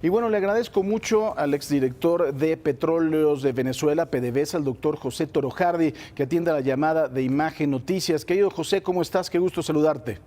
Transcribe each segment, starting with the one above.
Y bueno, le agradezco mucho al exdirector de Petróleos de Venezuela, PDVSA, al doctor José Torojardi, que atiende la llamada de Imagen Noticias. Querido José, ¿cómo estás? Qué gusto saludarte.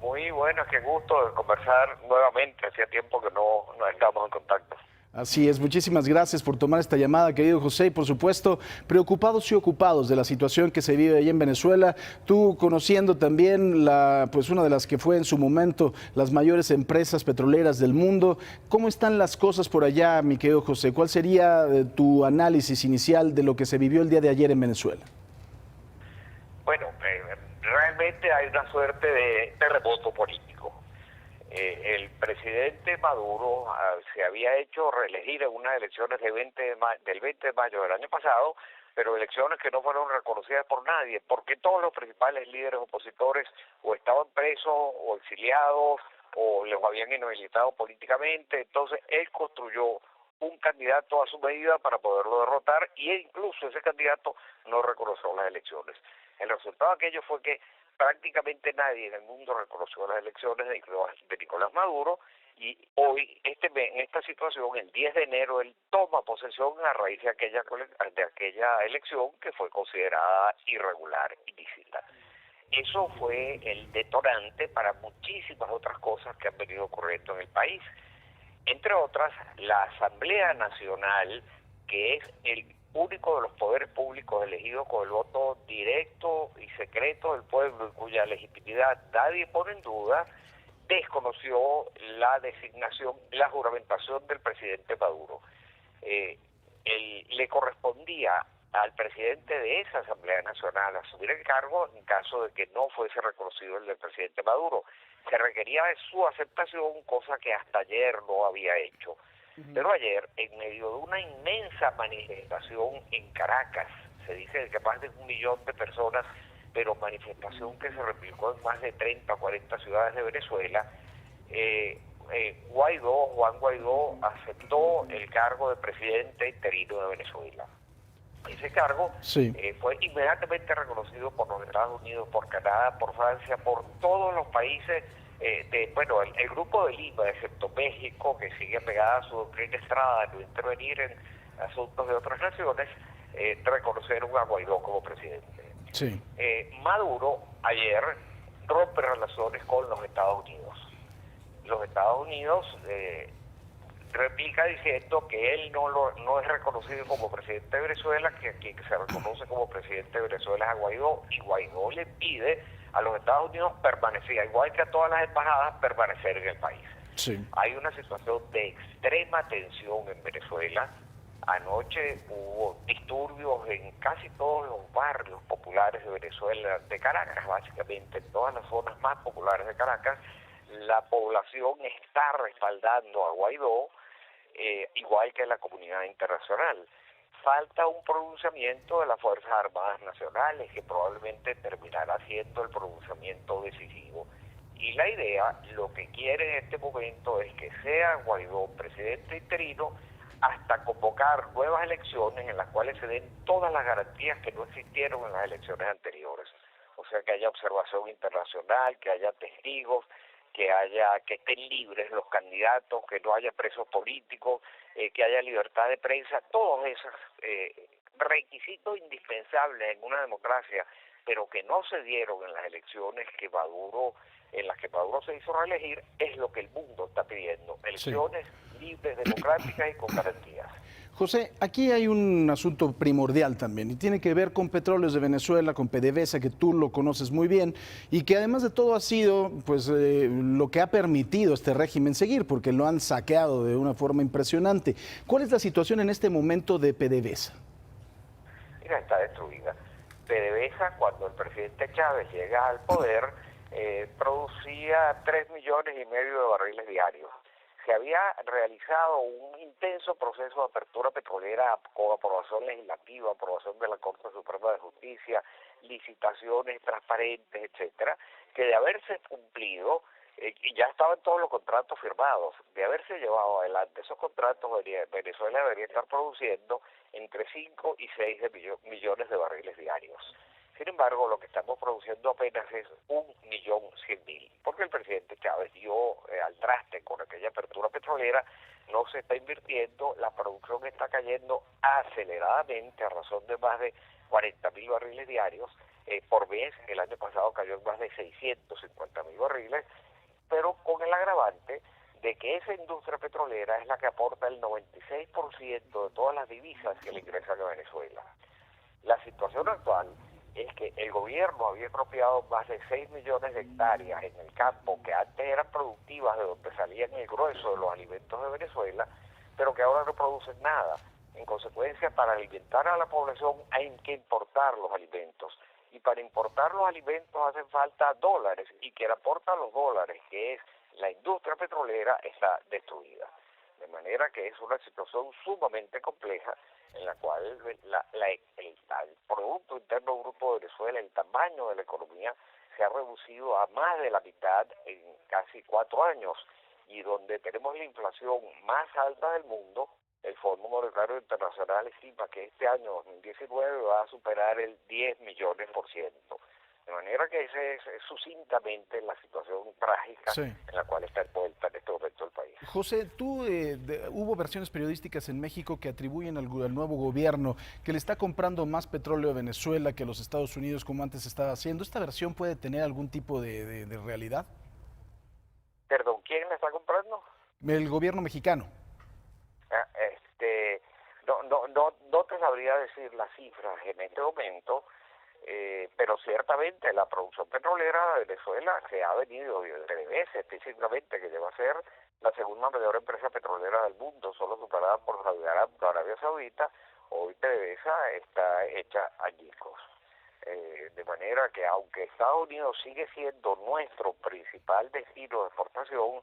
Muy bueno, qué gusto de conversar nuevamente. Hacía tiempo que no estábamos en contacto. Así es, muchísimas gracias por tomar esta llamada, querido José, y por supuesto, preocupados y ocupados de la situación que se vive allí en Venezuela. Tú conociendo también pues una de las que fue en su momento las mayores empresas petroleras del mundo, ¿cómo están las cosas por allá, mi querido José? ¿Cuál sería tu análisis inicial de lo que se vivió el día de ayer en Venezuela? Bueno, realmente hay una suerte de terremoto político. El presidente Maduro se había hecho reelegir en unas elecciones del 20 de mayo del año pasado, pero elecciones que no fueron reconocidas por nadie, porque todos los principales líderes opositores o estaban presos o exiliados o los habían inhabilitado políticamente. Entonces él construyó un candidato a su medida para poderlo derrotar, y incluso ese candidato no reconoció las elecciones. El resultado de aquello fue que prácticamente nadie en el mundo reconoció las elecciones de Nicolás Maduro, y hoy, en esta situación, el 10 de enero, él toma posesión a raíz de aquella elección que fue considerada irregular, ilícita. Eso fue el detonante para muchísimas otras cosas que han venido ocurriendo en el país. Entre otras, la Asamblea Nacional, que es el único de los poderes públicos elegidos con el voto directo y secreto del pueblo y cuya legitimidad nadie pone en duda, desconoció la designación, la juramentación del presidente Maduro. Le correspondía al presidente de esa Asamblea Nacional asumir el cargo en caso de que no fuese reconocido el del presidente Maduro. Se requería de su aceptación, cosa que hasta ayer no había hecho. Pero ayer, en medio de una inmensa manifestación en Caracas, se dice que más de 1 millón de personas, pero manifestación que se replicó en más de 30 o 40 ciudades de Venezuela, Juan Guaidó aceptó el cargo de presidente interino de Venezuela. Ese cargo Sí. fue inmediatamente reconocido por los Estados Unidos, por Canadá, por Francia, por todos los países el Grupo de Lima, excepto México, que sigue pegada a su doctrina Estrada de no intervenir en asuntos de otras naciones, reconocieron a Guaidó como presidente. Sí. Maduro ayer rompe relaciones con los Estados Unidos. Los Estados Unidos replica diciendo que él no es reconocido como presidente de Venezuela, que quien se reconoce como presidente de Venezuela es a Guaidó, y Guaidó le pide a los Estados Unidos permanecer, igual que a todas las embajadas, permanecer en el país. Sí. Hay una situación de extrema tensión en Venezuela. Anoche hubo disturbios en casi todos los barrios populares de Venezuela, de Caracas, básicamente en todas las zonas más populares de Caracas. La población está respaldando a Guaidó, igual que la comunidad internacional. Falta un pronunciamiento de las Fuerzas Armadas Nacionales, que probablemente terminará siendo el pronunciamiento decisivo. Y la idea, lo que quiere en este momento es que sea Guaidó presidente interino hasta convocar nuevas elecciones en las cuales se den todas las garantías que no existieron en las elecciones anteriores. O sea, que haya observación internacional, que haya testigos, que estén libres los candidatos, que no haya presos políticos, que haya libertad de prensa, todos esos requisitos indispensables en una democracia, pero que no se dieron en las elecciones en las que Maduro se hizo reelegir, es lo que el mundo está pidiendo: elecciones libres, democráticas y con garantías. José, aquí hay un asunto primordial también y tiene que ver con Petróleos de Venezuela, con PDVSA, que tú lo conoces muy bien y que además de todo ha sido pues lo que ha permitido este régimen seguir, porque lo han saqueado de una forma impresionante. ¿Cuál es la situación en este momento de PDVSA? Mira, está destruida. PDVSA, cuando el presidente Chávez llega al poder, producía 3,5 millones de barriles diarios. Se había realizado un intenso proceso de apertura petrolera con aprobación legislativa, aprobación de la Corte Suprema de Justicia, licitaciones transparentes, etcétera, que de haberse cumplido, y ya estaban todos los contratos firmados, de haberse llevado adelante esos contratos, Venezuela debería estar produciendo entre 5 y 6 millones de barriles diarios. Sin embargo, lo que estamos produciendo apenas es 1.100.000, porque el presidente Chávez dio al traste con aquella apertura petrolera, no se está invirtiendo, la producción está cayendo aceleradamente a razón de más de 40.000 barriles diarios por mes. El año pasado cayó en más de 650.000 barriles, pero con el agravante de que esa industria petrolera es la que aporta el 96% de todas las divisas que le ingresan a Venezuela. La situación actual es que el gobierno había expropiado más de 6 millones de hectáreas en el campo que antes eran productivas, de donde salían el grueso de los alimentos de Venezuela, pero que ahora no producen nada. En consecuencia, para alimentar a la población hay que importar los alimentos. Y para importar los alimentos hacen falta dólares, y quien aporta los dólares, que es la industria petrolera, está destruida. De manera que es una situación sumamente compleja en la cual el Producto Interno Bruto de Venezuela, el tamaño de la economía, se ha reducido a más de la mitad en casi 4 años, y donde tenemos la inflación más alta del mundo. El Fondo Monetario Internacional estima que este año 2019 va a superar el 10 millones %. De manera que esa es sucintamente la situación trágica en la cual está envuelta en este momento el país. José, hubo versiones periodísticas en México que atribuyen al nuevo gobierno que le está comprando más petróleo a Venezuela que a los Estados Unidos, como antes estaba haciendo. ¿Esta versión puede tener algún tipo de realidad? Perdón, ¿quién le está comprando? El gobierno mexicano. No te sabría decir las cifras en este momento, pero ciertamente la producción petrolera de Venezuela se ha venido desde PDVSA, específicamente, que lleva a ser la segunda mayor empresa petrolera del mundo, solo superada por Arabia Saudita. Hoy PDVSA está hecha añicos. De manera que aunque Estados Unidos sigue siendo nuestro principal destino de exportación,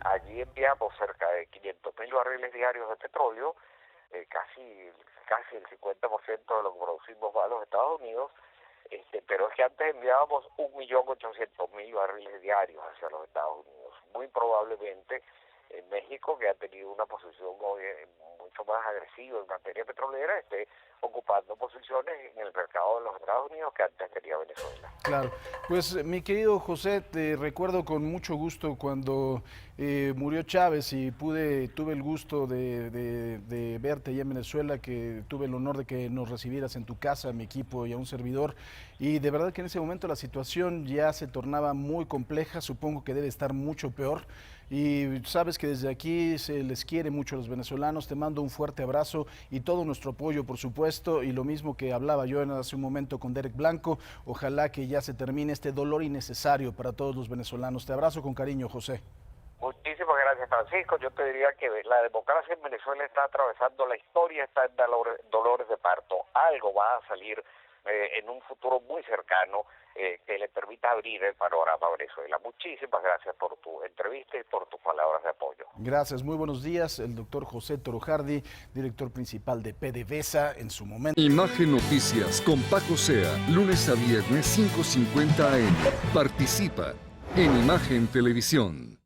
allí enviamos cerca de 500.000 barriles diarios de petróleo, casi el 50% de lo que producimos va a los Estados Unidos, pero es que antes enviábamos 1.800.000 barriles diarios hacia los Estados Unidos. Muy probablemente en México, que ha tenido una posición mucho más agresiva en materia petrolera, esté ocupando posiciones en el mercado de los Estados Unidos que antes tenía Venezuela. Claro, pues mi querido José, te recuerdo con mucho gusto cuando murió Chávez y tuve el gusto de verte allá en Venezuela, que tuve el honor de que nos recibieras en tu casa, a mi equipo y a un servidor, y de verdad que en ese momento la situación ya se tornaba muy compleja, supongo que debe estar mucho peor, y sabes que desde aquí se les quiere mucho a los venezolanos. Te mando un fuerte abrazo y todo nuestro apoyo, por supuesto, y lo mismo que hablaba yo hace un momento con Derek Blanco, ojalá que ya se termine este dolor innecesario para todos los venezolanos. Te abrazo con cariño, José. Muchísimas gracias, Francisco. Yo te diría que la democracia en Venezuela está atravesando la historia, está en dolores de parto. Algo va a salir en un futuro muy cercano que le permita abrir el panorama a Venezuela. Muchísimas gracias por tu entrevista y por tus palabras de apoyo. Gracias, muy buenos días. El doctor José Torojardi, director principal de PDVSA en su momento. Imagen Noticias con Paco Sea, lunes a viernes 5:50 AM. Participa en Imagen Televisión.